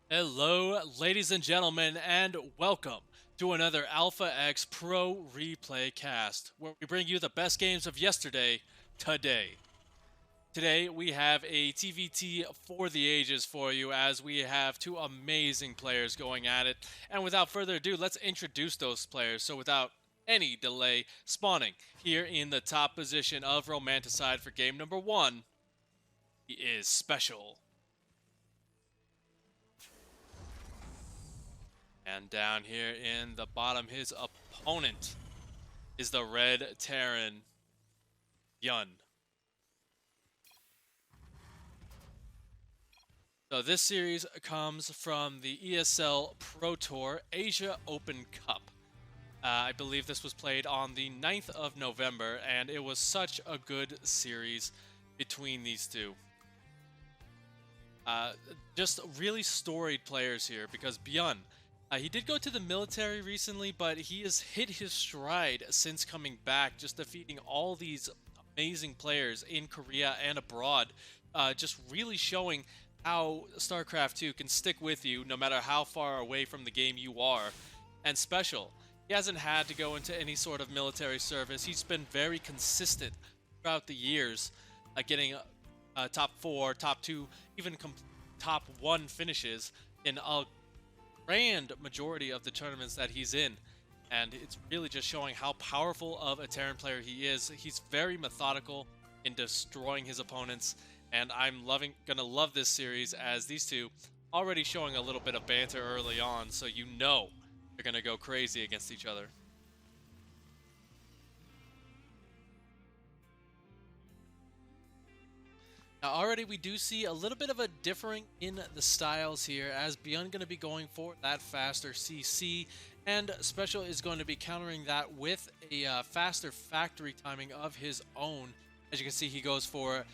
Hello, ladies and gentlemen, and welcome to another Alpha X Pro Replay Cast, where we bring you the best games of yesterday, today. Today, we have a TVT for the ages for you, as we have two amazing players going at it. And without further ado, let's introduce those players. So without any delay, spawning here in the top position of Romanticide for game number one, he is Special. And down here in the bottom, his opponent is the Red Terran, BYUN. So this series comes from the ESL Pro Tour Asia Open Cup. I believe this was played on the 9th of November, and it was such a good series between these two. Just really storied players here, because BYUN, he did go to the military recently, but he has hit his stride since coming back, just defeating all these amazing players in Korea and abroad, just really showing how StarCraft 2 can stick with you no matter how far away from the game you are. And Special, he hasn't had to go into any sort of military service. He's been very consistent throughout the years, getting top 4, top 2, even top 1 finishes in a grand majority of the tournaments that he's in. And it's really just showing how powerful of a Terran player he is. He's very methodical in destroying his opponents, and I'm gonna love this series, as these two already showing a little bit of banter early on, so you know they're gonna go crazy against each other. Now already we do see a little bit of a differing in the styles here, as BYUN going to be going for that faster CC, and Special is going to be countering that with a faster factory timing of his own. As you can see, he goes for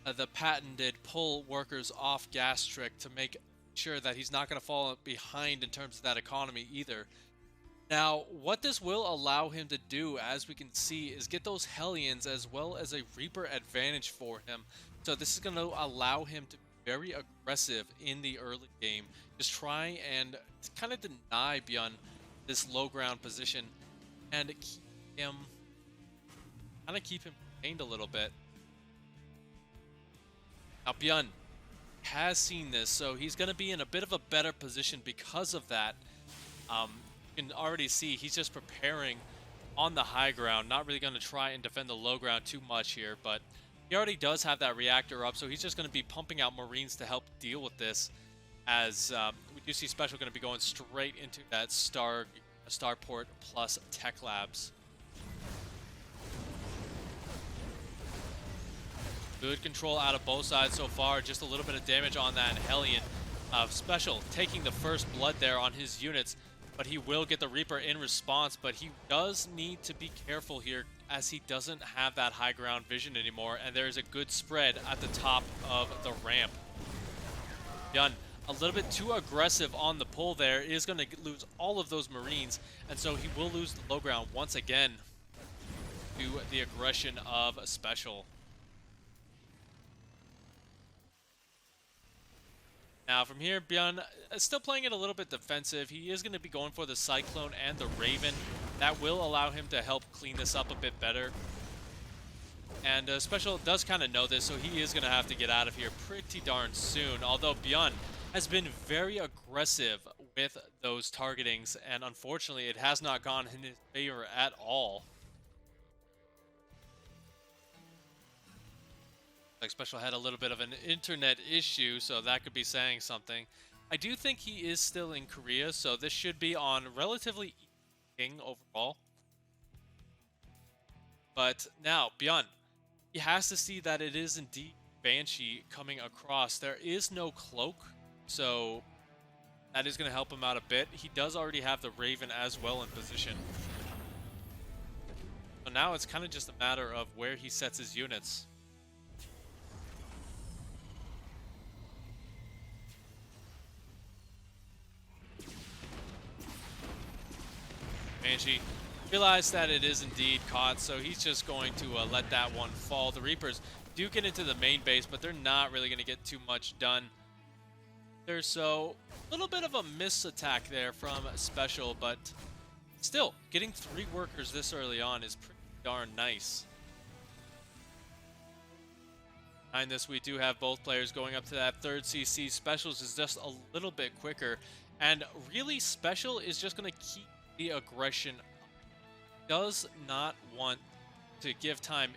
the patented pull workers off gas trick to make sure that he's not going to fall behind in terms of that economy either. Now, what this will allow him to do, as we can see, is get those Hellions as well as a Reaper advantage for him. So this is going to allow him to be very aggressive in the early game. Just try and kind of deny BYUN this low ground position and keep him contained a little bit. Now BYUN has seen this, so he's going to be in a bit of a better position because of that. You can already see he's just preparing on the high ground, not really going to try and defend the low ground too much here, but he already does have that reactor up, so he's just going to be pumping out Marines to help deal with this, as we do see Special going to be going straight into that Starport plus Tech Labs. Good control out of both sides so far, just a little bit of damage on that Hellion. Special taking the first blood there on his units, but he will get the Reaper in response, but he does need to be careful here, as he doesn't have that high ground vision anymore, and there is a good spread at the top of the ramp. BYUN, a little bit too aggressive on the pull there, is going to lose all of those Marines, and so he will lose the low ground once again to the aggression of Special. Now from here, BYUN is still playing it a little bit defensive. He is going to be going for the Cyclone and the Raven. That will allow him to help clean this up a bit better. And Special does kind of know this, so he is going to have to get out of here pretty darn soon. Although BYUN has been very aggressive with those targetings, and unfortunately it has not gone in his favor at all. Like Special had a little bit of an internet issue, so that could be saying something. I do think he is still in Korea, so this should be on relatively king overall. But now, BYUN, he has to see that it is indeed Banshee coming across. There is no cloak, so that is going to help him out a bit. He does already have the Raven as well in position. So now it's kind of just a matter of where he sets his units. Banshee realized that it is indeed caught, so he's just going to let that one fall. The Reapers do get into the main base, but they're not really going to get too much done. there, so a little bit of a miss attack there from Special, but still, getting 3 workers this early on is pretty darn nice. Behind this, we do have both players going up to that 3rd CC. Specials is just a little bit quicker, and really Special is just going to keep the aggression up. Does not want to give time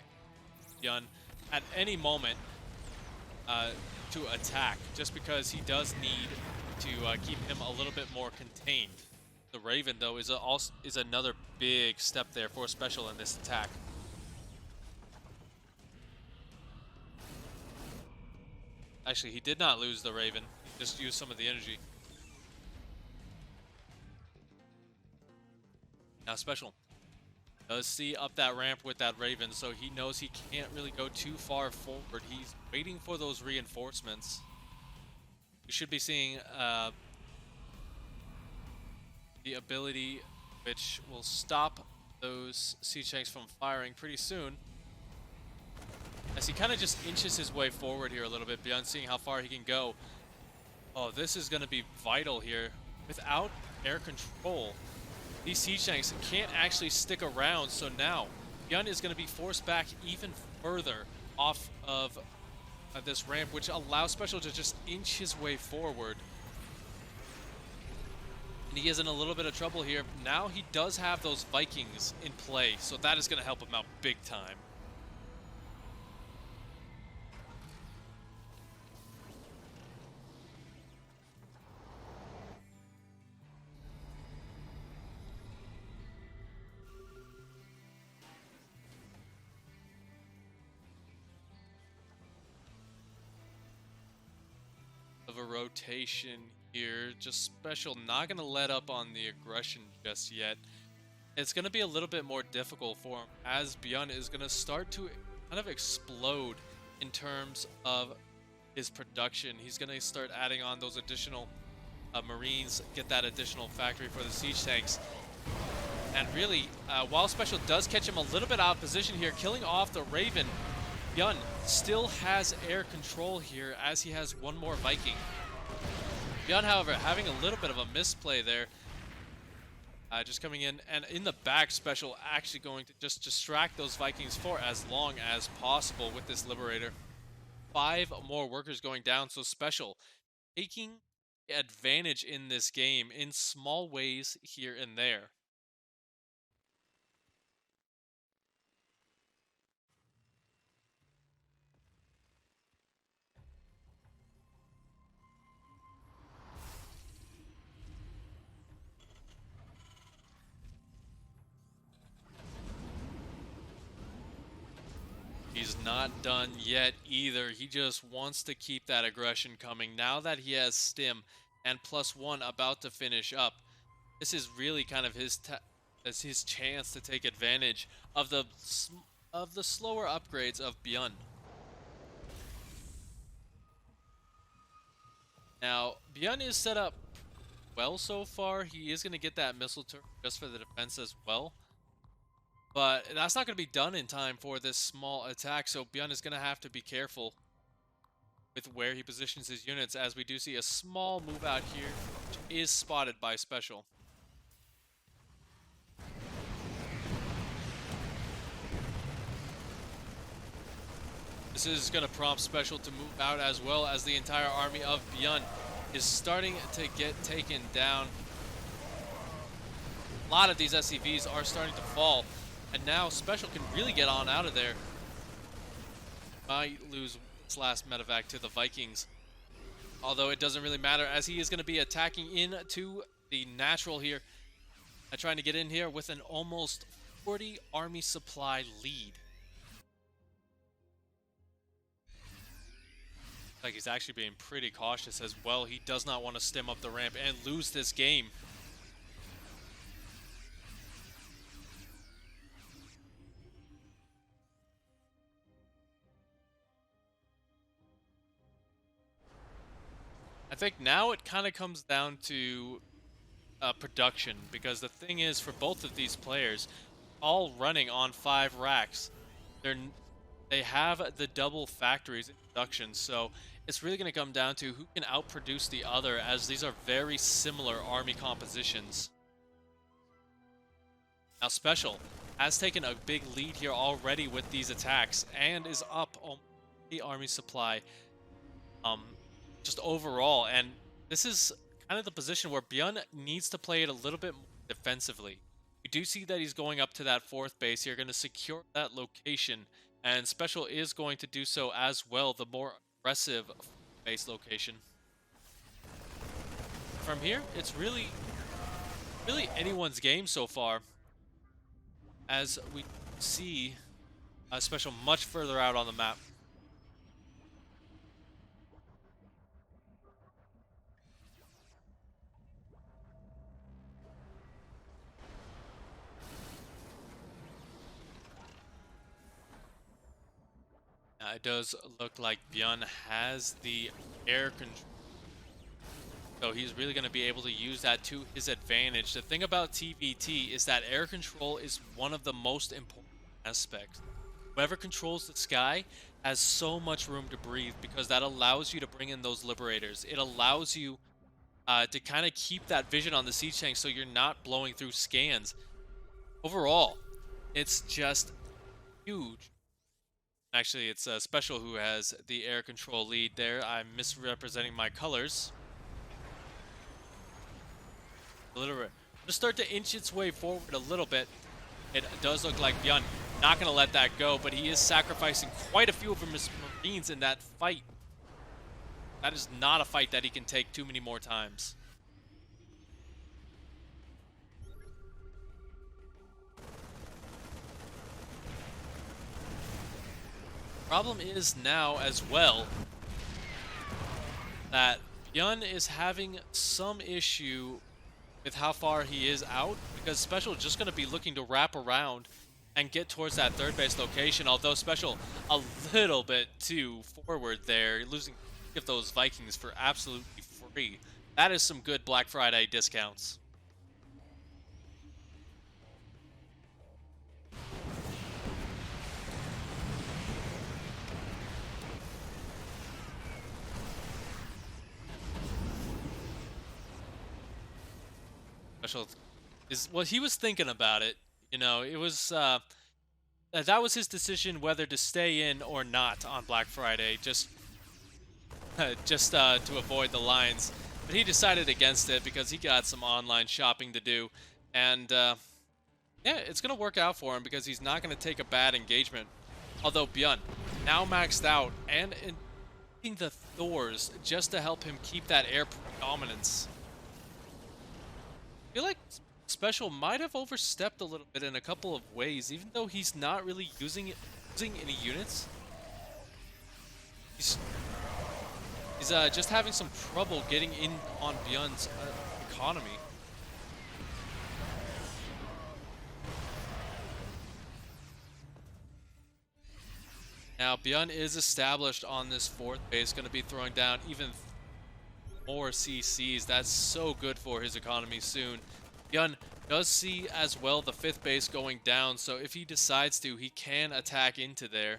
BYUN at any moment to attack, just because he does need to keep him a little bit more contained. The Raven, though, is another big step there for Special in this attack. Actually, he did not lose the Raven. He just used some of the energy. Now Special does see up that ramp with that Raven, so he knows he can't really go too far forward. He's waiting for those reinforcements. We should be seeing the ability which will stop those siege tanks from firing pretty soon, as he kind of just inches his way forward here a little bit, beyond seeing how far he can go. Oh, this is going to be vital here. Without air control, these siege tanks can't actually stick around, so now BYUN is going to be forced back even further off of this ramp, which allows Special to just inch his way forward. And he is in a little bit of trouble here. Now he does have those Vikings in play, so that is going to help him out big time. Of a rotation here, just Special not going to let up on the aggression just yet. It's going to be a little bit more difficult for him, as BYUN is going to start to kind of explode in terms of his production. He's going to start adding on those additional Marines, get that additional factory for the siege tanks. And really, while Special does catch him a little bit out of position here, killing off the Raven, BYUN still has air control here, as he has one more Viking. BYUN, however, having a little bit of a misplay there. Just coming in, and in the back, Special actually going to just distract those Vikings for as long as possible with this Liberator. 5 more workers going down, so Special taking advantage in this game in small ways here and there. He's not done yet either. He just wants to keep that aggression coming. Now that he has Stim and +1 about to finish up, this is really kind of his chance to take advantage of the slower upgrades of BYUN. Now, BYUN is set up well so far. He is going to get that missile turret just for the defense as well. But that's not going to be done in time for this small attack, so BYUN is going to have to be careful with where he positions his units, as we do see a small move out here, which is spotted by Special. This is going to prompt Special to move out, as well as the entire army of BYUN is starting to get taken down. A lot of these SCVs are starting to fall. And now Special can really get on out of there. Might lose its last medevac to the Vikings. Although it doesn't really matter, as he is going to be attacking into the natural here. Trying to get in here with an almost 40 army supply lead. Like, he's actually being pretty cautious as well. He does not want to stem up the ramp and lose this game. I think now it kind of comes down to production, because the thing is, for both of these players, all running on 5 racks, they have the double factories in production, so it's really going to come down to who can outproduce the other, as these are very similar army compositions. Now, Special has taken a big lead here already with these attacks and is up on the army supply um, just overall. And this is kind of the position where BYUN needs to play it a little bit more defensively. We do see that he's going up to that 4th base here, going to secure that location, and Special is going to do so as well, the more aggressive base location. From here, it's really anyone's game so far, as we see Special much further out on the map. It does look like BYUN has the air control, so he's really going to be able to use that to his advantage. The thing about TVT is that air control is one of the most important aspects. Whoever controls the sky has so much room to breathe, because that allows you to bring in those liberators. It allows you to kind of keep that vision on the siege tank so you're not blowing through scans. Overall, it's just huge. Actually, it's Special who has the air control lead there. I'm misrepresenting my colors. Just start to inch its way forward a little bit. It does look like BYUN not going to let that go, but he is sacrificing quite a few of his Marines in that fight. That is not a fight that he can take too many more times. Problem is now as well that BYUN is having some issue with how far he is out, because Special is just going to be looking to wrap around and get towards that 3rd base location, although Special a little bit too forward there, losing of those Vikings for absolutely free. That is some good Black Friday discounts. Special is, well, he was thinking about it. You know, it was that was his decision whether to stay in or not on Black Friday, just to avoid the lines. But he decided against it because he got some online shopping to do, and yeah, it's gonna work out for him because he's not gonna take a bad engagement. Although BYUN now maxed out and in the Thors just to help him keep that air dominance. I feel like Special might have overstepped a little bit in a couple of ways, even though he's not really using any units. He's just having some trouble getting in on BYUN's economy. Now BYUN is established on this 4th base, going to be throwing down even more CCs. That's so good for his economy soon. BYUN does see as well the 5th base going down, so if he decides to, he can attack into there.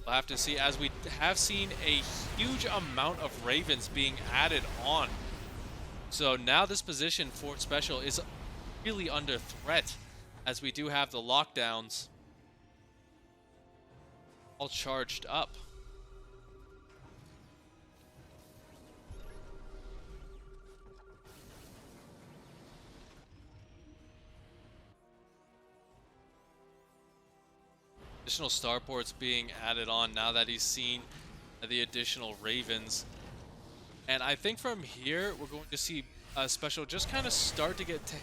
We'll have to see, as we have seen a huge amount of Ravens being added on. So now this position for Special is really under threat, as we do have the lockdowns all charged up. Additional starports being added on now that he's seen the additional Ravens. And I think from here, we're going to see Special just kind of start to get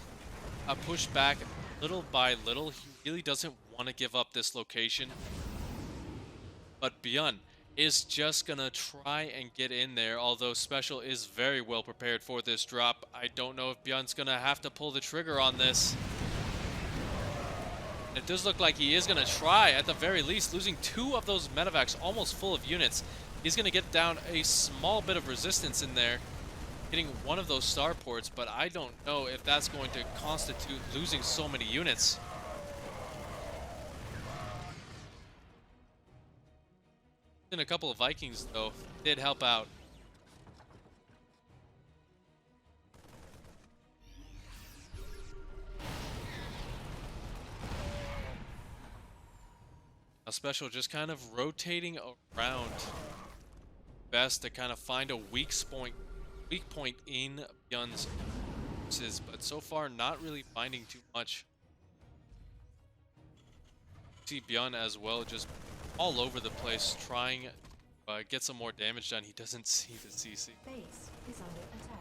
pushed back little by little. He really doesn't want to give up this location. But BYUN is just going to try and get in there, although Special is very well prepared for this drop. I don't know if BYUN's going to have to pull the trigger on this. It does look like he is going to try, at the very least, losing 2 of those medevacs almost full of units. He's going to get down a small bit of resistance in there, getting one of those starports, but I don't know if that's going to constitute losing so many units. In a couple of Vikings, though, did help out. A special just kind of rotating around best to kind of find a weak point in BYUN's forces, but so far not really finding too much. See BYUN as well, just all over the place, trying to get some more damage done. He doesn't see the CC. Base is under attack.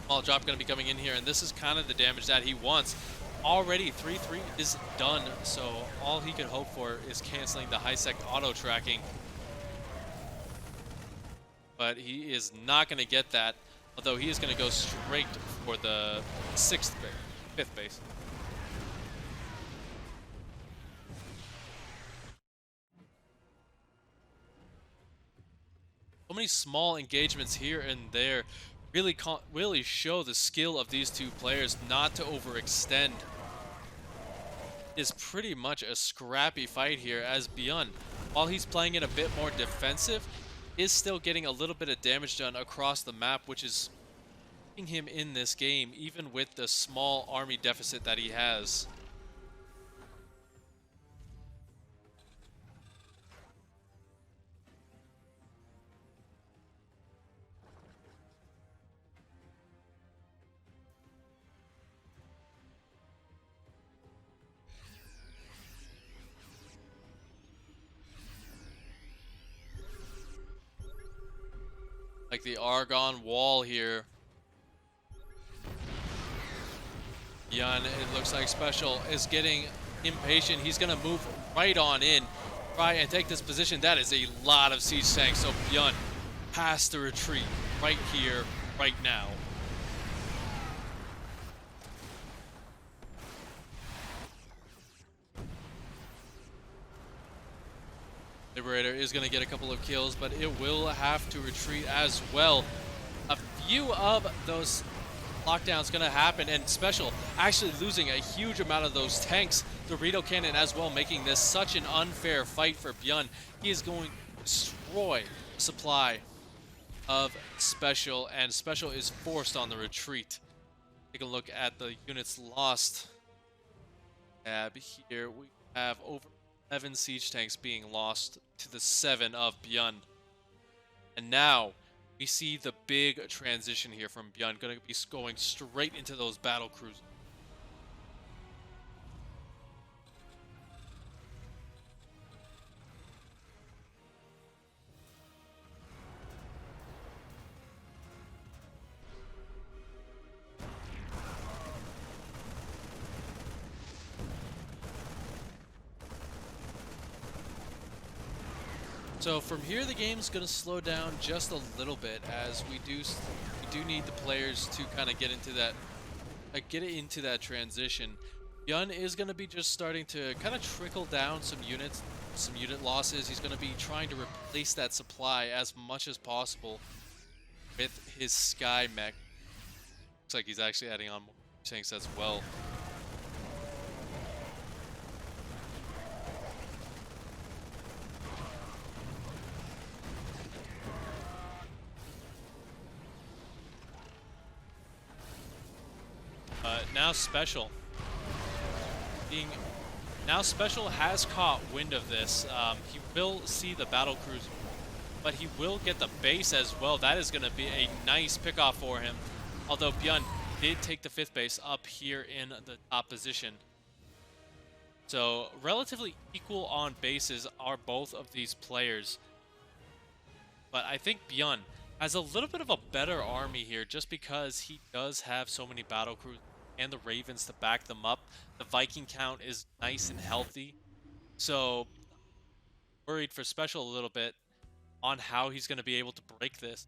Small drop going to be coming in here, and this is kind of the damage that he wants. Already 3-3 is done, so all he could hope for is canceling the high-sec auto-tracking. But he is not going to get that, although he is going to go straight for the fifth base. So many small engagements here and there really show the skill of these two players not to overextend. Is pretty much a scrappy fight here, as BYUN, while he's playing it a bit more defensive, is still getting a little bit of damage done across the map, which is keeping him in this game, even with the small army deficit that he has. Like the Argon wall here. BYUN, it looks like Special is getting impatient. He's going to move right on in, try and take this position. That is a lot of siege tanks, so BYUN has to retreat right here, right now. Liberator is going to get a couple of kills, but it will have to retreat as well. A few of those lockdowns going to happen, and Special actually losing a huge amount of those tanks. Dorito Cannon as well, making this such an unfair fight for BYUN. He is going to destroy the supply of Special, and Special is forced on the retreat. Take a look at the units lost. Tab here, we have over 11 siege tanks being lost to the 7 of BYUN. And now we see the big transition here from BYUN, going to be going straight into those Battlecruisers. So from here, the game's going to slow down just a little bit, as we do need the players to kind of get into that transition. BYUN is going to be just starting to kind of trickle down some unit losses. He's going to be trying to replace that supply as much as possible with his Sky Mech. Looks like he's actually adding on more tanks as well. Now Special has caught wind of this. He will see the Battlecruiser, but he will get the base as well. That is going to be a nice pickoff for him. Although BYUN did take the 5th base up here in the top position. So relatively equal on bases are both of these players. But I think BYUN has a little bit of a better army here, just because he does have so many Battlecruisers and the Ravens to back them up. The Viking count is nice and healthy. So worried for Special a little bit on how he's going to be able to break this.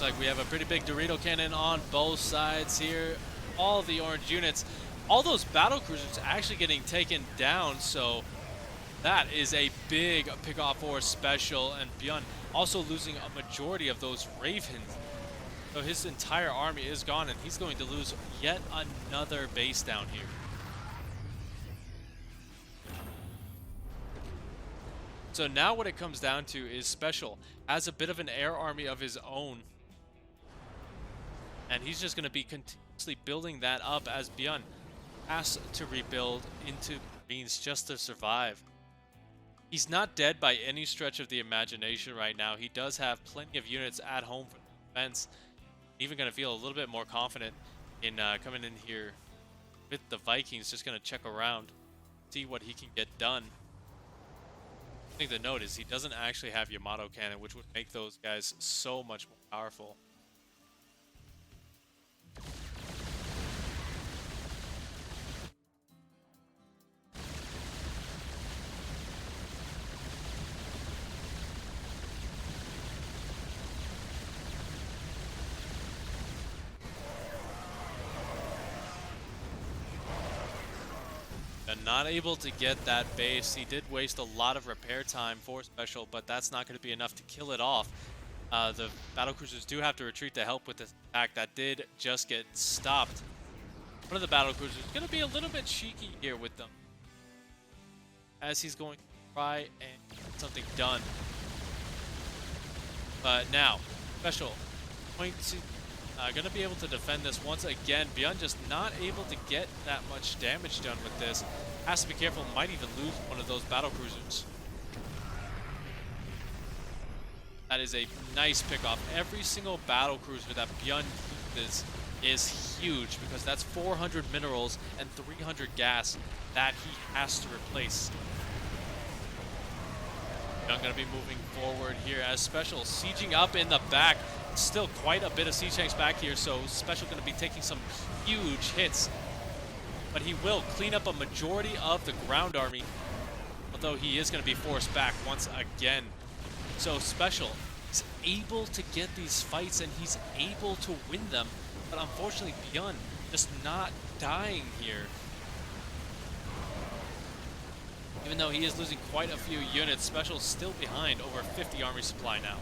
Like we have a pretty big Dorito Cannon on both sides here. all the orange units. All those battle cruisers actually getting taken down, so that is a big pick-off for Special, and BYUN also losing a majority of those Ravens. So his entire army is gone, and he's going to lose yet another base down here. So now what it comes down to is Special has a bit of an air army of his own, and he's just going to be continuously building that up as BYUN has to rebuild into Marines just to survive. He's not dead by any stretch of the imagination right now. He does have plenty of units at home for defense. Even going to feel a little bit more confident in coming in here with the Vikings. Just going to check around, see what he can get done. I think the note is he doesn't actually have Yamato cannon, which would make those guys so much more powerful. And not able to get that base. He did waste a lot of repair time for Special, but that's not going to be enough to kill it off. The battlecruisers do have to retreat to help with this attack that did just get stopped. One of the battlecruisers is going to be a little bit cheeky here with them, as he's going to try and get something done. But now, Special going to be able to defend this once again. BYUN just not able to get that much damage done with this. Has to be careful, might even lose one of those battlecruisers. That is a nice pickoff. Every single battlecruiser that BYUN uses is huge, because that's 400 minerals and 300 gas that he has to replace. BYUN going to be moving forward here as Special sieging up in the back. Still quite a bit of siege tanks back here, so Special going to be taking some huge hits. But he will clean up a majority of the ground army, although he is going to be forced back once again. So Special is able to get these fights, and he's able to win them. But unfortunately, BYUN just not dying here. Even though he is losing quite a few units, Special is still behind over 50 army supply now.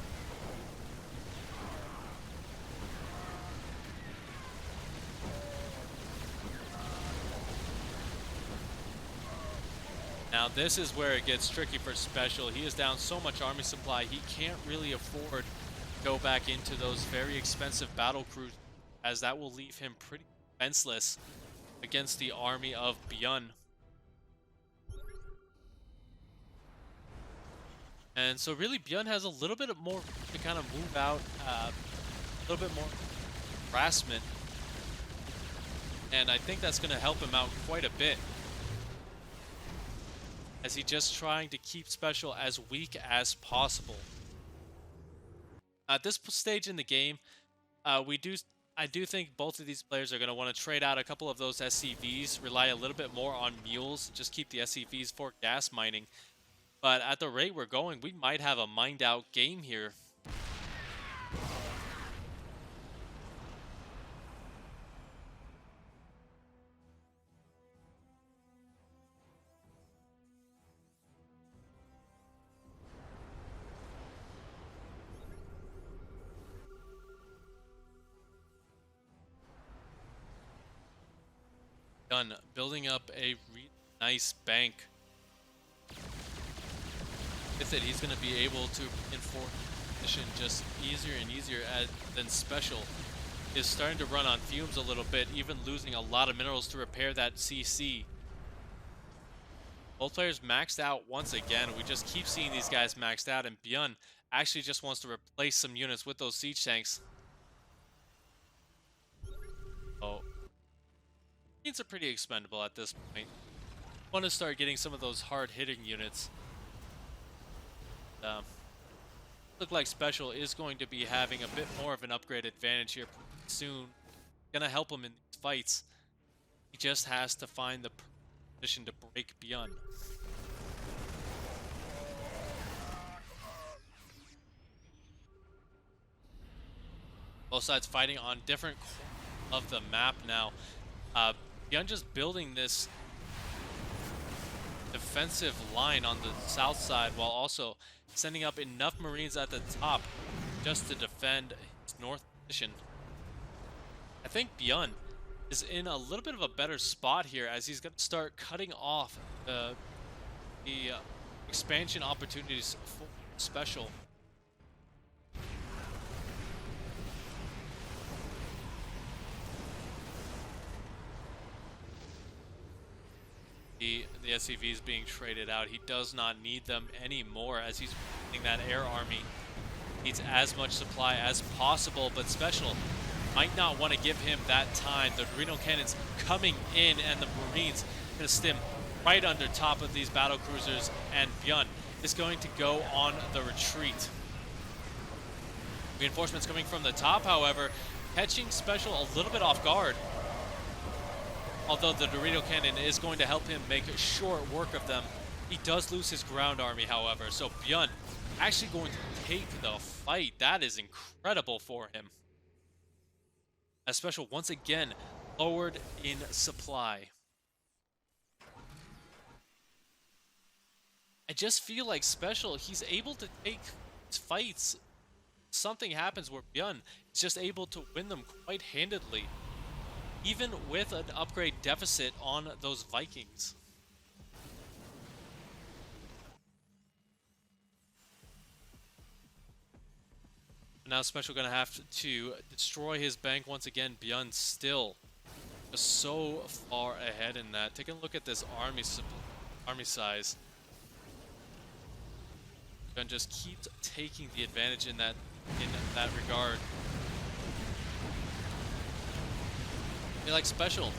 Now this is where it gets tricky for Special. He is down so much army supply, he can't really afford to go back into those very expensive battle cruisers, as that will leave him pretty defenseless against the army of BYUN. And so really BYUN has a little bit more to kind of move out, a little bit more harassment. And I think that's going to help him out quite a bit, as he's just trying to keep Special as weak as possible. At this stage in the game, I do think both of these players are going to want to trade out a couple of those SCVs, rely a little bit more on mules, just keep the SCVs for gas mining. But at the rate we're going, we might have a mined out game here. BYUN building up a really nice bank. With it, he's going to be able to enforce position just easier and easier than Special is starting to run on fumes a little bit, even losing a lot of minerals to repair that CC. Both players maxed out once again. We just keep seeing these guys maxed out, and BYUN actually just wants to replace some units with those siege tanks. Oh, units are pretty expendable at this point. Want to start getting some of those hard-hitting units. Look like Special is going to be having a bit more of an upgrade advantage here soon. Gonna help him in these fights. He just has to find the position to break BYUN. Both sides fighting on different corners of the map now. BYUN just building this defensive line on the south side while also sending up enough Marines at the top just to defend his north position. I think BYUN is in a little bit of a better spot here as he's going to start cutting off the expansion opportunities for special. The SCV is being traded out. He does not need them anymore as he's running that air army. Needs as much supply as possible, but special might not want to give him that time. The Dorito cannons coming in and the Marines going to stim right under top of these battle cruisers, and BYUN is going to go on the retreat. Reinforcements coming from the top, however, catching special a little bit off guard. Although the Dorito cannon is going to help him make short work of them, he does lose his ground army, however. So BYUN actually going to take the fight. That is incredible for him. As special once again lowered in supply. I just feel like special, he's able to take fights. Something happens where BYUN is just able to win them quite handedly, even with an upgrade deficit on those Vikings. Now special gonna have to destroy his bank once again. BYUN still just so far ahead in that. Take a look at this army size. BYUN just keeps taking the advantage in that regard. I feel like special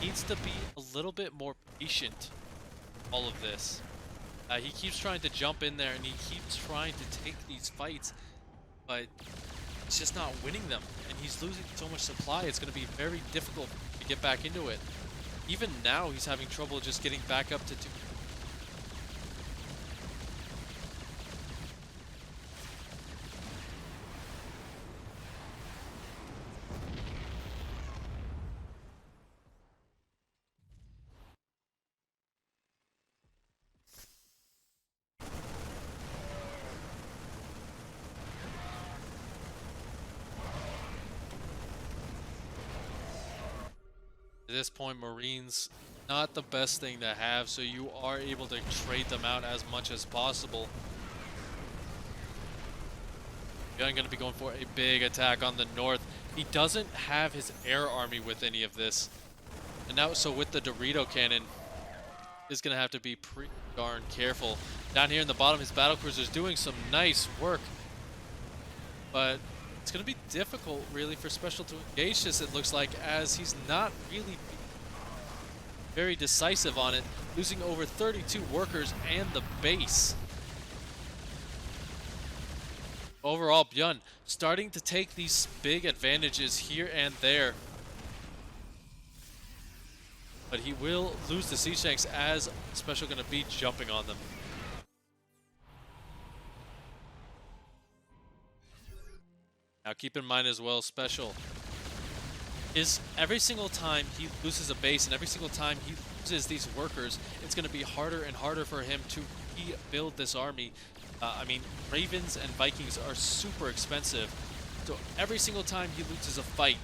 needs to be a little bit more patient. All of this, he keeps trying to jump in there and he keeps trying to take these fights, but it's just not winning them, and he's losing so much supply. It's going to be very difficult to get back into it. Even now, he's having trouble just getting back up to 2. At this point, Marines, not the best thing to have, so you are able to trade them out as much as possible. BYUN going to be going for a big attack on the north. He doesn't have his air army with any of this. And now, so with the Dorito cannon, is going to have to be pretty darn careful. Down here in the bottom, his battlecruiser is doing some nice work. But it's going to be difficult, really, for special to engage this, it looks like, as he's not really very decisive on it, losing over 32 workers and the base. Overall, BYUN starting to take these big advantages here and there. But he will lose the siege tanks as special going to be jumping on them. Now keep in mind as well, special is every single time he loses a base and every single time he loses these workers, it's going to be harder and harder for him to rebuild this army. I mean, Ravens and Vikings are super expensive, so every single time he loses a fight,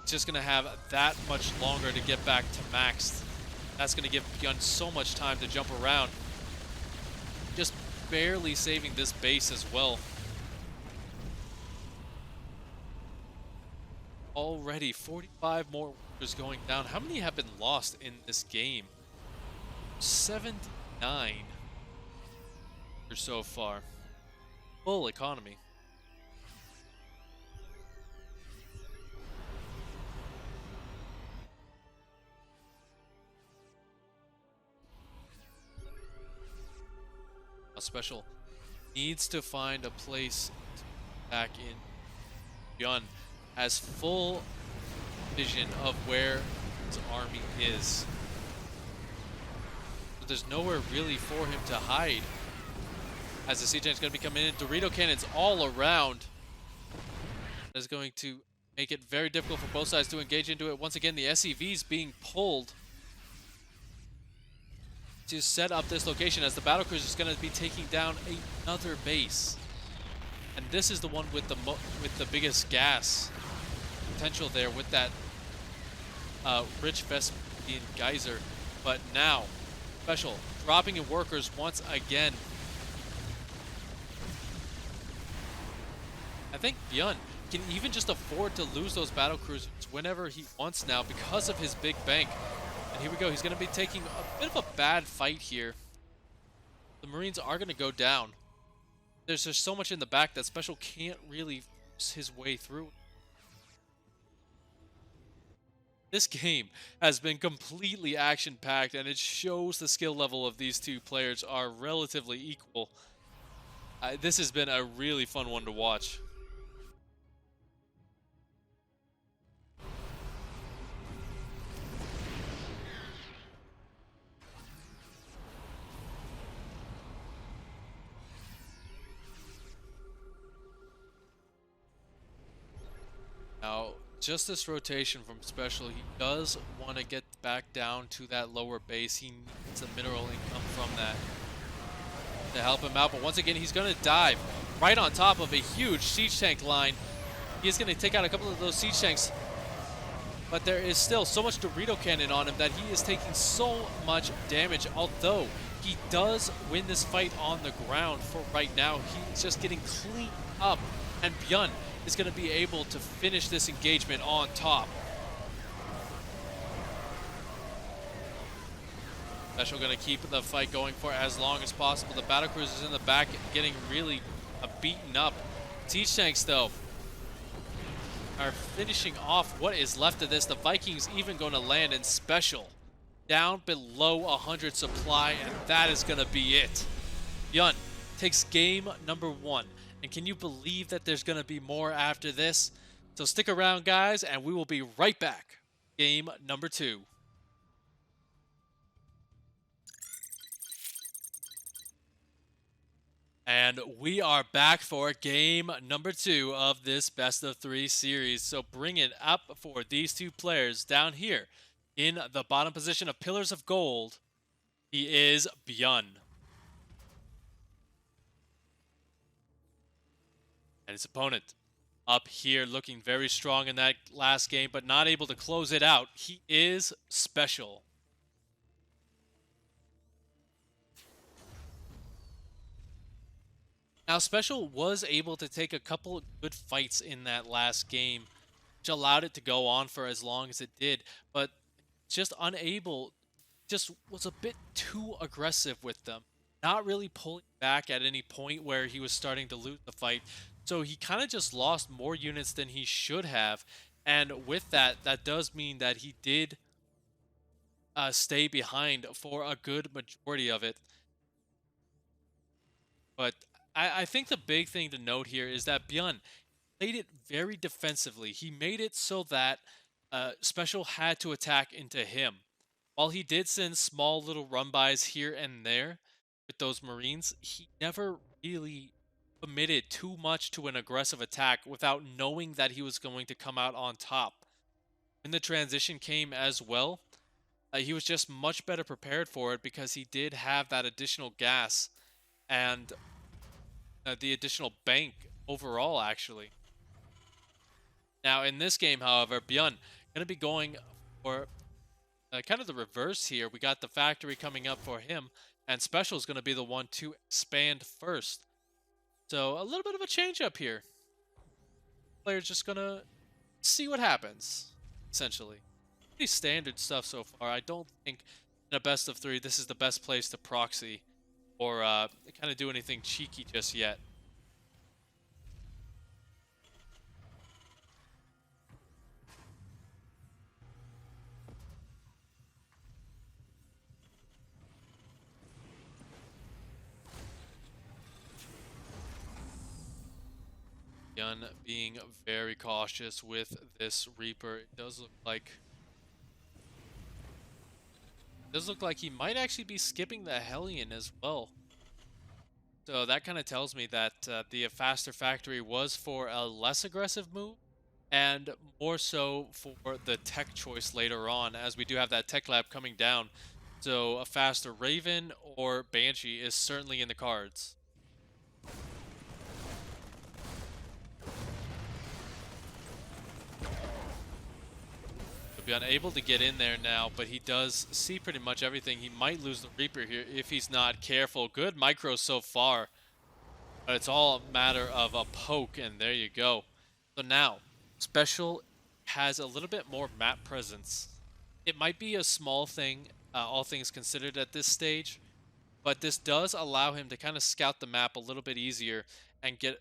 it's just going to have that much longer to get back to maxed. That's going to give BYUN so much time to jump around, just barely saving this base as well. Already 45 more workers going down. How many have been lost in this game? 79 or so far. Full economy. A special needs to find a place back in. BYUN has full vision of where his army is. But there's nowhere really for him to hide. As the siege tank is going to be coming in, Dorito cannons all around. That's going to make it very difficult for both sides to engage into it. Once again, the SEVs being pulled to set up this location as the Battlecruiser is going to be taking down another base. And this is the one with the biggest gas potential there with that rich Vespian geyser. But now, Special dropping in workers once again. I think BYUN can even just afford to lose those Battlecruisers whenever he wants now because of his big bank. And here we go. He's going to be taking a bit of a bad fight here. The Marines are going to go down. There's just so much in the back that Special can't really force his way through. This game has been completely action-packed, and it shows the skill level of these two players are relatively equal. This has been a really fun one to watch. Now, just this rotation from Special, he does want to get back down to that lower base. He needs the mineral income from that to help him out. But once again, he's going to dive right on top of a huge siege tank line. He is going to take out a couple of those siege tanks. But there is still so much Dorito cannon on him that he is taking so much damage. Although he does win this fight on the ground for right now, he's just getting cleaned up. And BYUN is going to be able to finish this engagement on top. Special going to keep the fight going for as long as possible. The Battlecruiser is in the back getting really beaten up. Siege tanks, though, are finishing off what is left of this. The Vikings even going to land in Special down below 100 supply, and that is going to be it. BYUN takes game number 1. And can you believe that there's going to be more after this? So stick around, guys, and we will be right back. Game number 2. And we are back for game number 2 of this best of 3 series. So bring it up for these two players down here in the bottom position of Pillars of Gold. He is BYUN. And his opponent up here looking very strong in that last game, but not able to close it out. He is Special. Now, Special was able to take a couple of good fights in that last game, which allowed it to go on for as long as it did, but just unable, just was a bit too aggressive with them. Not really pulling back at any point where he was starting to lose the fight. So he kind of just lost more units than he should have. And with that, that does mean that he did stay behind for a good majority of it. But I think the big thing to note here is that BYUN played it very defensively. He made it so that Special had to attack into him. While he did send small little run-bys here and there with those Marines, he never really committed too much to an aggressive attack without knowing that he was going to come out on top. When the transition came as well, he was just much better prepared for it because he did have that additional gas and the additional bank overall, actually. Now, in this game, however, BYUN going to be going for kind of the reverse here. We got the factory coming up for him, and Special is going to be the one to expand first. So a little bit of a change up here. Player's just going to see what happens, essentially. Pretty standard stuff so far. I don't think in a best of 3 this is the best place to proxy or kind of do anything cheeky just yet. BYUN being very cautious with this Reaper. It does look like he might actually be skipping the Hellion as well. So that kind of tells me that the faster factory was for a less aggressive move. and more so for the tech choice later on, as we do have that tech lab coming down. So a faster Raven or Banshee is certainly in the cards. He'll be unable to get in there now, but he does see pretty much everything. He might lose the Reaper here if he's not careful. Good micro so far, but it's all a matter of a poke, and there you go. So now, Special has a little bit more map presence. It might be a small thing, all things considered at this stage, but this does allow him to kind of scout the map a little bit easier and get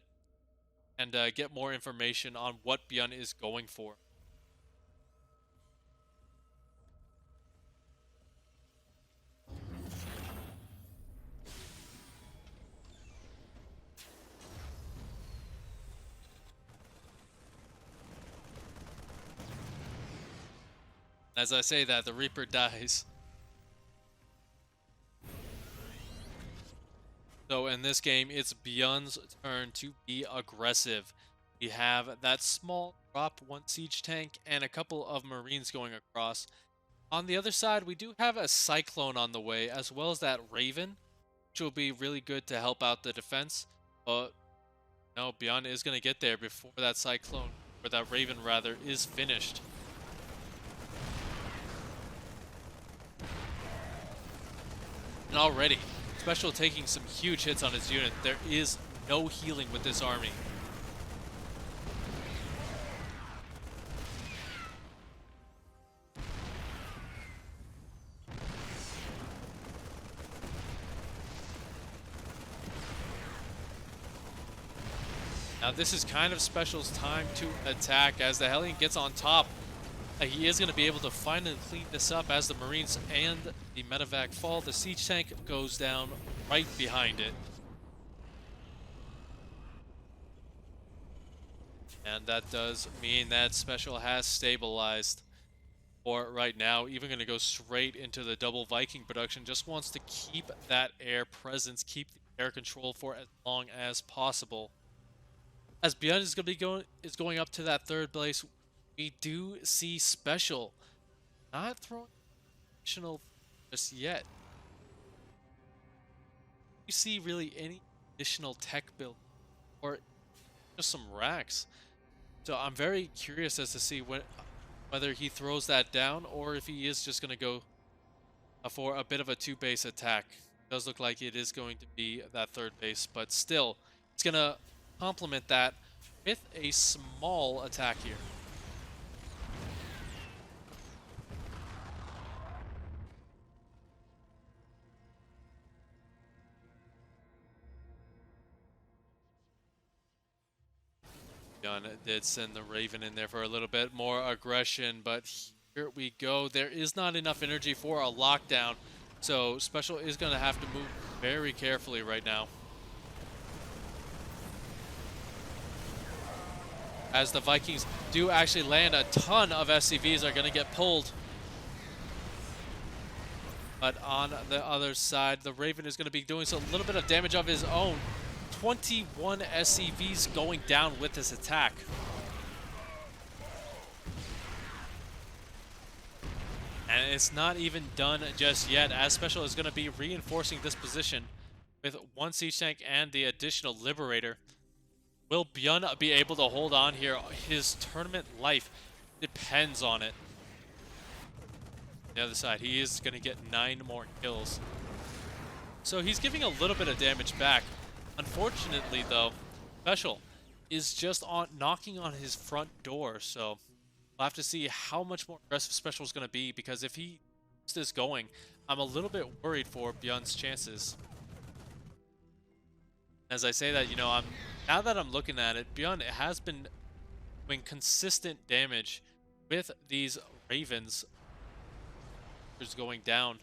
more information on what BYUN is going for. As I say that, the Reaper dies. So in this game, it's BYUN's turn to be aggressive. We have that small drop one siege tank and a couple of Marines going across. On the other side, we do have a Cyclone on the way, as well as that Raven, which will be really good to help out the defense. But no, BYUN is going to get there before that Cyclone, or that Raven rather, is finished. And already, Special taking some huge hits on his unit. There is no healing with this army. Now this is kind of Special's time to attack as the Hellion gets on top. He is going to be able to finally clean this up as the Marines and the medevac fall. The siege tank goes down right behind it. And that does mean that Special has stabilized for right now. Even going to go straight into the double Viking production. Just wants to keep that air presence, keep the air control for as long as possible. As BYUN is going to be going up to that third place, we do see Special not throwing additional just yet. You see really any additional tech build or just some racks. So I'm very curious as to see whether he throws that down or if he is just going to go for a bit of a two-base attack. It does look like it is going to be that third base, but still, it's going to complement that with a small attack here. BYUN did send the Raven in there for a little bit more aggression, but here we go. There is not enough energy for a lockdown, so Special is going to have to move very carefully right now. As the Vikings do actually land, a ton of SCVs are going to get pulled. But on the other side, the Raven is going to be doing a little bit of damage of his own. 21 SCVs going down with this attack. And it's not even done just yet, as Special is going to be reinforcing this position with one siege tank and the additional Liberator. Will BYUN be able to hold on here? His tournament life depends on it. On the other side, he is going to get 9 more kills. So he's giving a little bit of damage back. Unfortunately, though, Special is just knocking on his front door, so we'll have to see how much more aggressive Special is going to be, because if he keeps this going, I'm a little bit worried for BYUN's chances. As I say that, you know, now that I'm looking at it, BYUN has been doing consistent damage with these Ravens going down.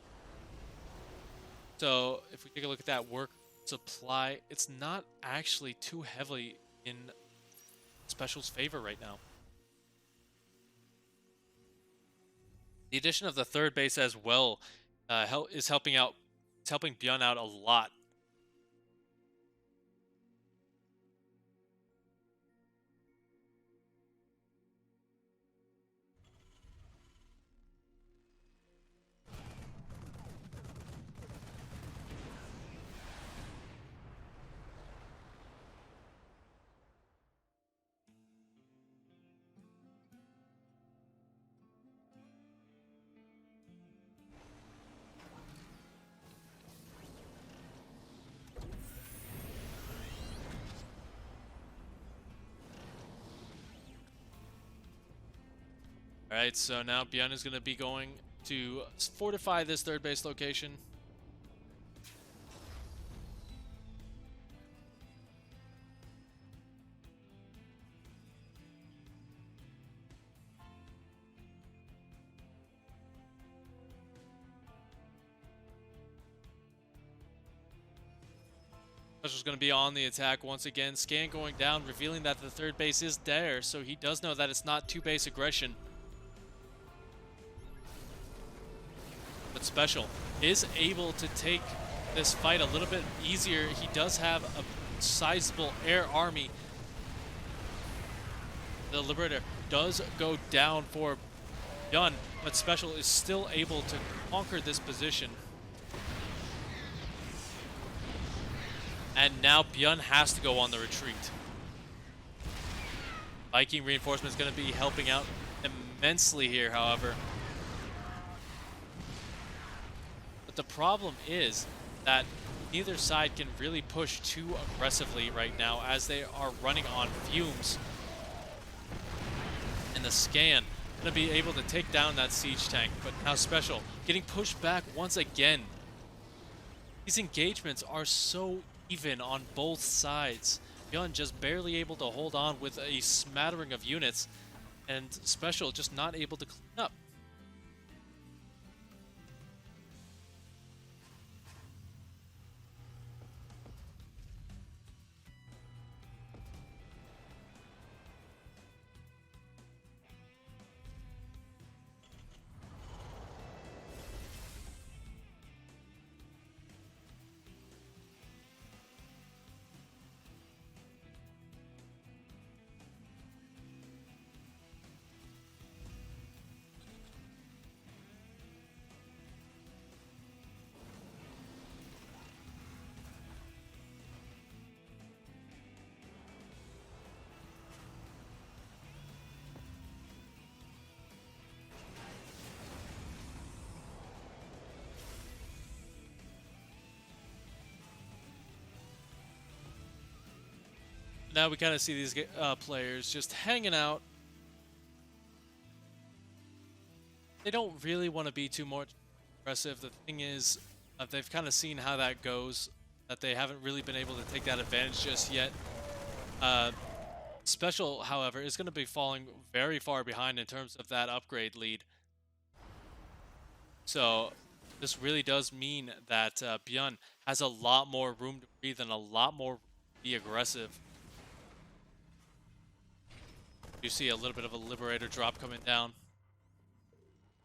So if we take a look at that work supply, it's not actually too heavily in Special's favor right now. The addition of the third base as well is helping out. It's helping BYUN out a lot. All right, so now BYUN is going to be going to fortify this third base location. Special's going to be on the attack once again. Scan going down, revealing that the third base is there, so he does know that it's not two-base aggression. But Special is able to take this fight a little bit easier. He does have a sizable air army. The Liberator does go down for BYUN, but Special is still able to conquer this position. And now BYUN has to go on the retreat. Viking reinforcement is going to be helping out immensely here, however. But the problem is that neither side can really push too aggressively right now, as they are running on fumes. And the Scan going to be able to take down that siege tank, but now Special getting pushed back once again. These engagements are so even on both sides. BYUN just barely able to hold on with a smattering of units, and Special just not able to clean up. Now we kind of see these players just hanging out. They don't really want to be too much aggressive. The thing is, they've kind of seen how that goes, that they haven't really been able to take that advantage just yet. Special, however, is going to be falling very far behind in terms of that upgrade lead. So this really does mean that BYUN has a lot more room to breathe and a lot more room to be aggressive. You see a little bit of a Liberator drop coming down.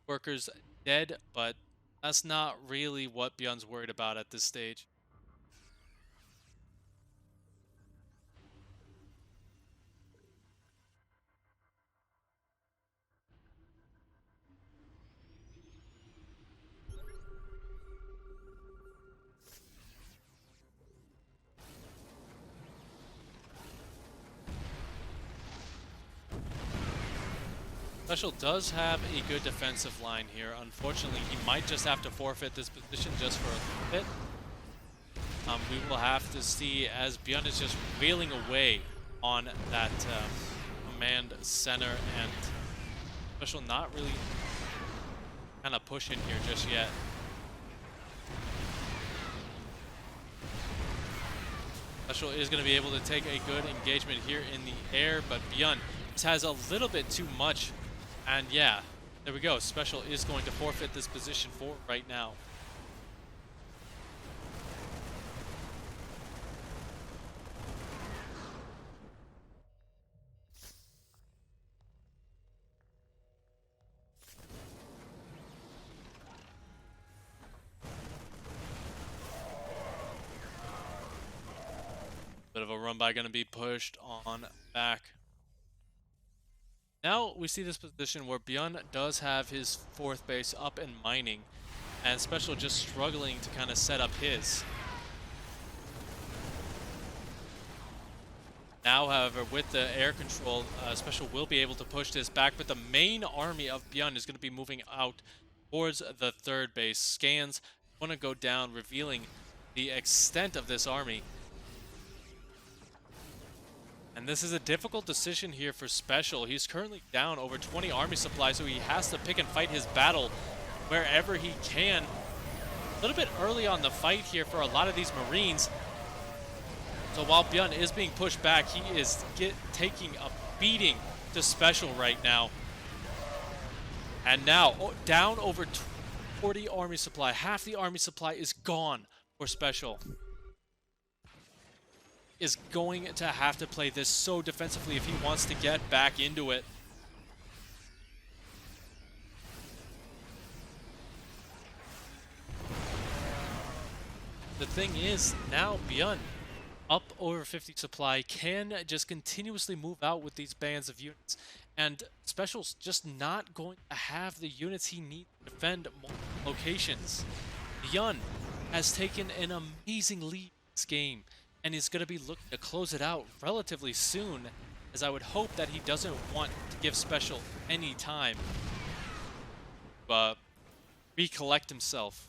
Workers dead, but that's not really what BYUN's worried about at this stage. Special does have a good defensive line here. Unfortunately, he might just have to forfeit this position just for a little bit. We will have to see as BYUN is just wailing away on that command center, and Special not really kind of push in here just yet. Special is going to be able to take a good engagement here in the air, but BYUN just has a little bit too much. And yeah, there we go. Special is going to forfeit this position for right now. Bit of a run by going to be pushed on back. Now we see this position where BYUN does have his fourth base up and mining, and Special just struggling to kind of set up his. Now, however, with the air control, Special will be able to push this back, but the main army of BYUN is going to be moving out towards the third base. Scans want to go down, revealing the extent of this army. And this is a difficult decision here for Special. He's currently down over 20 army supply, so he has to pick and fight his battle wherever he can. A little bit early on the fight here for a lot of these Marines. So while BYUN is being pushed back, he is taking a beating to Special right now. And now, down over 40 army supply. Half the army supply is gone for Special. Is going to have to play this so defensively if he wants to get back into it. The thing is, now BYUN, up over 50 supply, can just continuously move out with these bands of units. And Special's just not going to have the units he needs to defend multiple locations. BYUN has taken an amazing lead in this game and is going to be looking to close it out relatively soon, as I would hope that he doesn't want to give Special any time to recollect himself.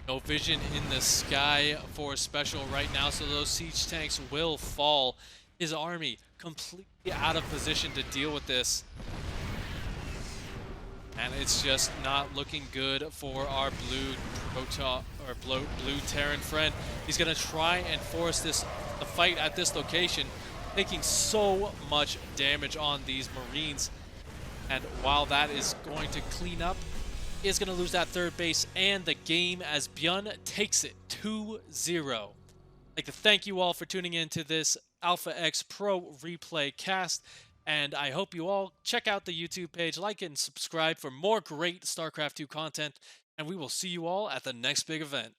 No vision in the sky for Special right now, so those siege tanks will fall. His army completely out of position to deal with this. And it's just not looking good for our blue Terran friend. He's gonna try and force the fight at this location, taking so much damage on these Marines. And while that is going to clean up, is going to lose that third base and the game as BYUN takes it 2-0. I'd like to thank you all for tuning in to this Alpha X Pro replay cast, and I hope you all check out the YouTube page, like and subscribe for more great StarCraft 2 content, and we will see you all at the next big event.